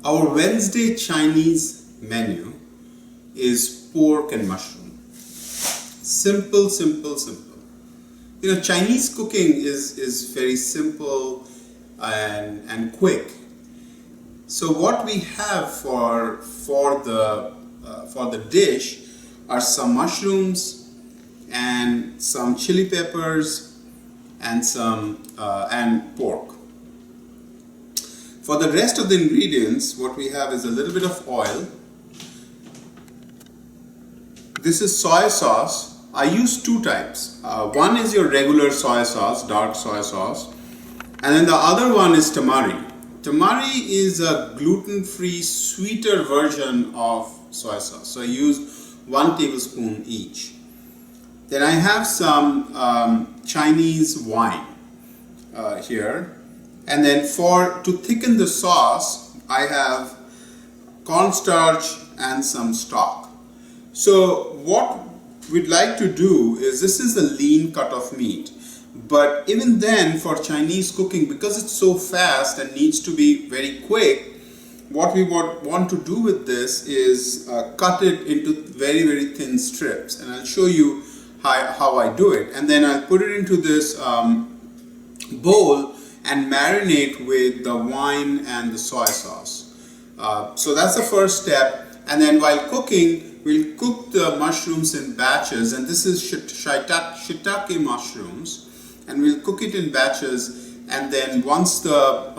Our Wednesday Chinese menu is pork and mushroom. Simple, simple, simple. You know, Chinese cooking is very simple and quick. So what we have for the dish are some mushrooms and some chili peppers and and pork. For the rest of the ingredients, what we have is a little bit of oil. This is soy sauce. I use two types. One is your regular soy sauce, dark soy sauce, and then the other one is tamari. Tamari is a gluten-free, sweeter version of soy sauce. So I use 1 tablespoon each. Then I have some Chinese wine here. And then to thicken the sauce, I have cornstarch and some stock. So what we'd like to do is, this is a lean cut of meat. But even then, for Chinese cooking, because it's so fast and needs to be very quick, what we want to do with this is cut it into very, very thin strips. And I'll show you how I do it. And then I'll put it into this bowl and marinate with the wine and the soy sauce. So that's the first step. And then while cooking, we'll cook the mushrooms in batches. And this is Shitake mushrooms. And we'll cook it in batches. And then once the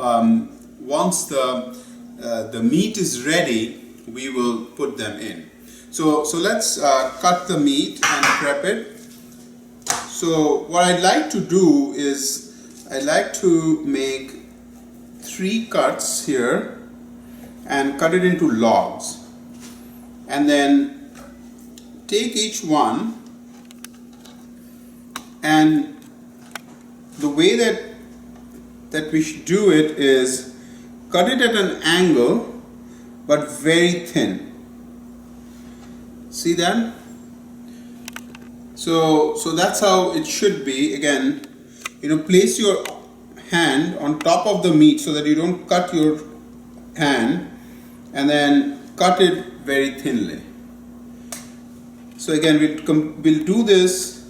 meat is ready, we will put them in. So let's cut the meat and prep it. So what I'd like to do is, I like to make 3 cuts here and cut it into logs, and then take each one, and the way that we should do it is cut it at an angle but very thin. See that? So that's how it should be. Again, you know, place your hand on top of the meat so that you don't cut your hand, and then cut it very thinly. So again, we'll do this.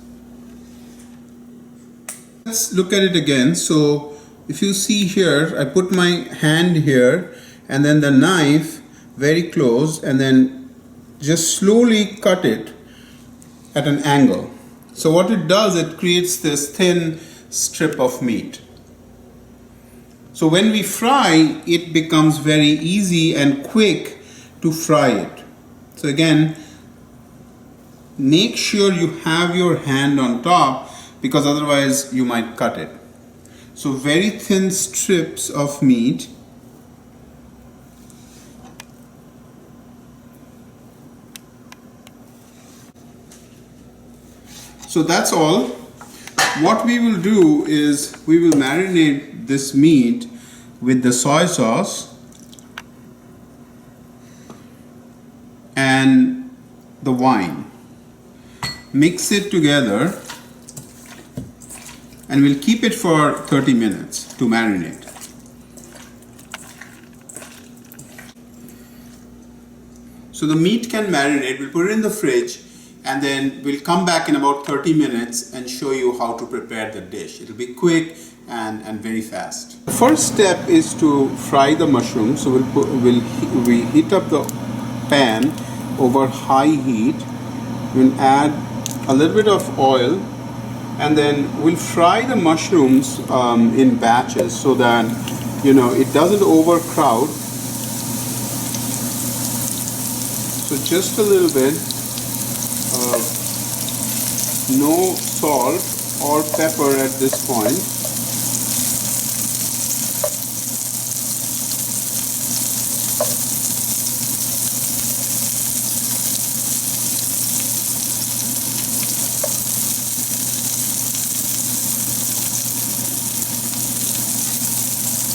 Let's look at it again. So if you see here, I put my hand here and then the knife very close, and then just slowly cut it at an angle. So what it does, it creates this thin strip of meat. So when we fry, it becomes very easy and quick to fry it. So again, make sure you have your hand on top, because otherwise you might cut it. So very thin strips of meat. So that's all. What we will do is, we will marinate this meat with the soy sauce and the wine. Mix it together and we'll keep it for 30 minutes to marinate. So the meat can marinate. We'll put it in the fridge, and then we'll come back in about 30 minutes and show you how to prepare the dish. It'll be quick and very fast. The first step is to fry the mushrooms. So we'll heat up the pan over high heat. We'll add a little bit of oil, and then we'll fry the mushrooms in batches so that, you know, it doesn't overcrowd. So just a little bit. No salt or pepper at this point.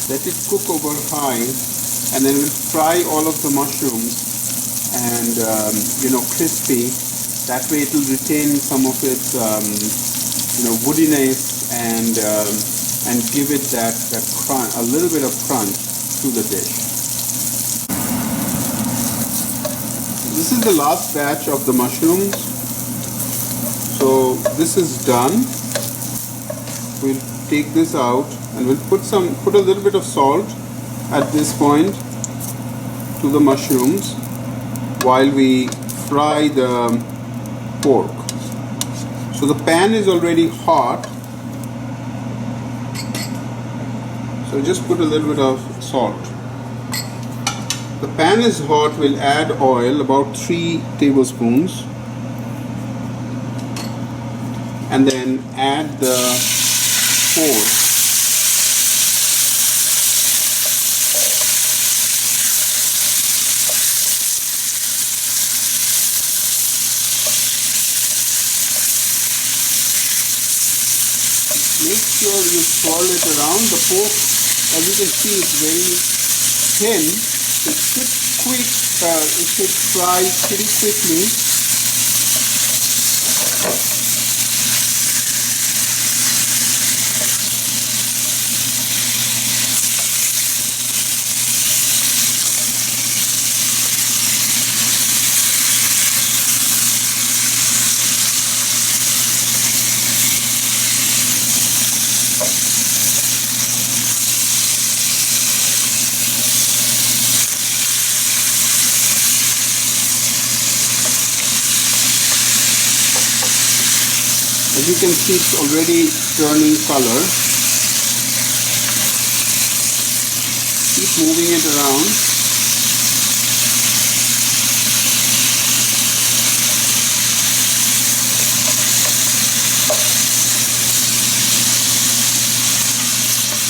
Let it cook over high, and then we'll fry all of the mushrooms and you know, crispy. That way it will retain some of its you know, woodiness and give it that crunch, a little bit of crunch to the dish. This is the last batch of the mushrooms. So this is done. We'll take this out and we'll put a little bit of salt at this point to the mushrooms while we fry the pork. So the pan is already hot. So just put a little bit of salt. The pan is hot. We'll add oil, about 3 tablespoons. And then add the pork. Make sure you swirl it around. The pork, as you can see, it's very thin. It should fry pretty quickly. As you can see, it's already turning color. Keep moving it around.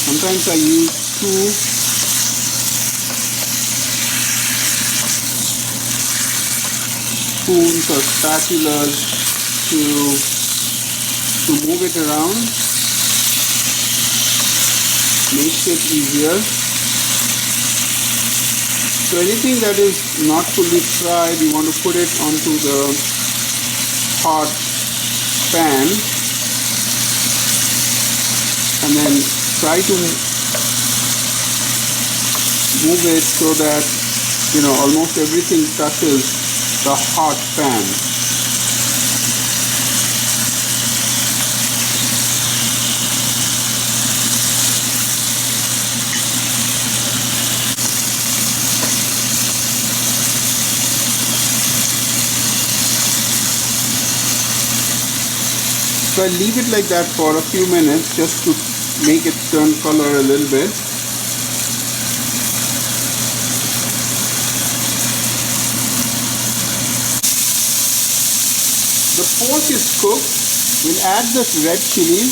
Sometimes I use 2 spoons or spatulas to move it around. Makes it easier. So anything that is not fully fried, you want to put it onto the hot pan and then try to move it so that almost everything touches the hot pan. So I leave it like that for a few minutes just to make it turn color a little bit. The pork is cooked. We'll add the red chilies.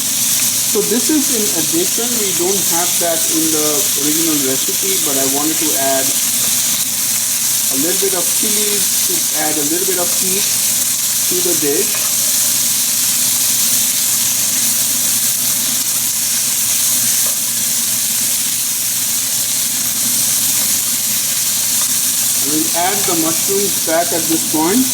So this is in addition. We don't have that in the original recipe, but I wanted to add a little bit of chilies to add a little bit of heat to the dish. We'll add the mushrooms back at this point.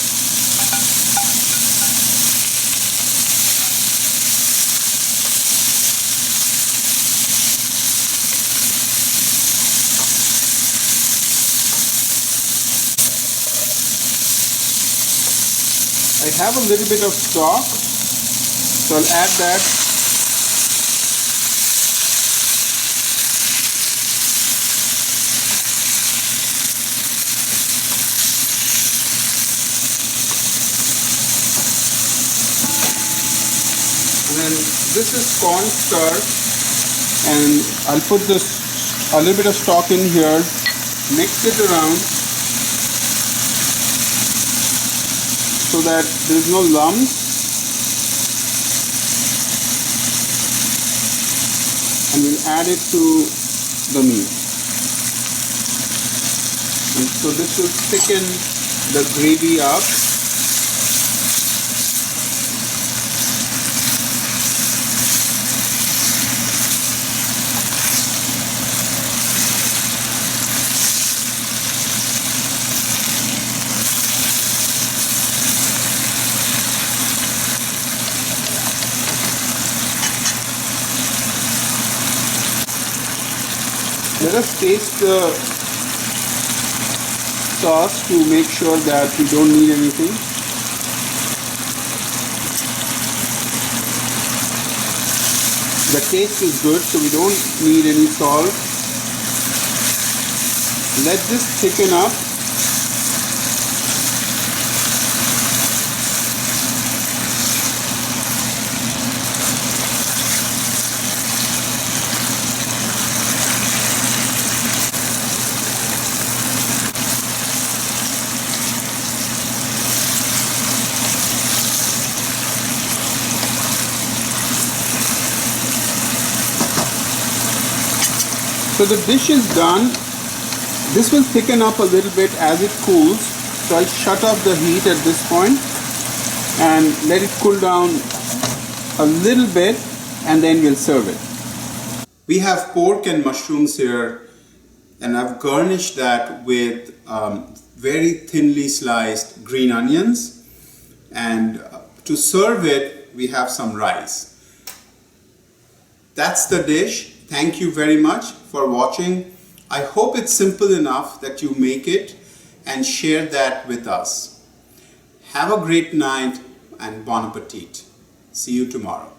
I have a little bit of stock, so I'll add that. And this is cornstarch, and I'll put a little bit of stock in here, mix it around so that there's no lumps, and we'll add it to the meat. And so this will thicken the gravy up. Let us taste the sauce to make sure that we don't need anything. The taste is good, so we don't need any salt. Let this thicken up. So the dish is done. This will thicken up a little bit as it cools. So I'll shut off the heat at this point and let it cool down a little bit, and then we'll serve it. We have pork and mushrooms here, and I've garnished that with very thinly sliced green onions. And to serve it, we have some rice. That's the dish. Thank you very much for watching. I hope it's simple enough that you make it and share that with us. Have a great night and bon appetit. See you tomorrow.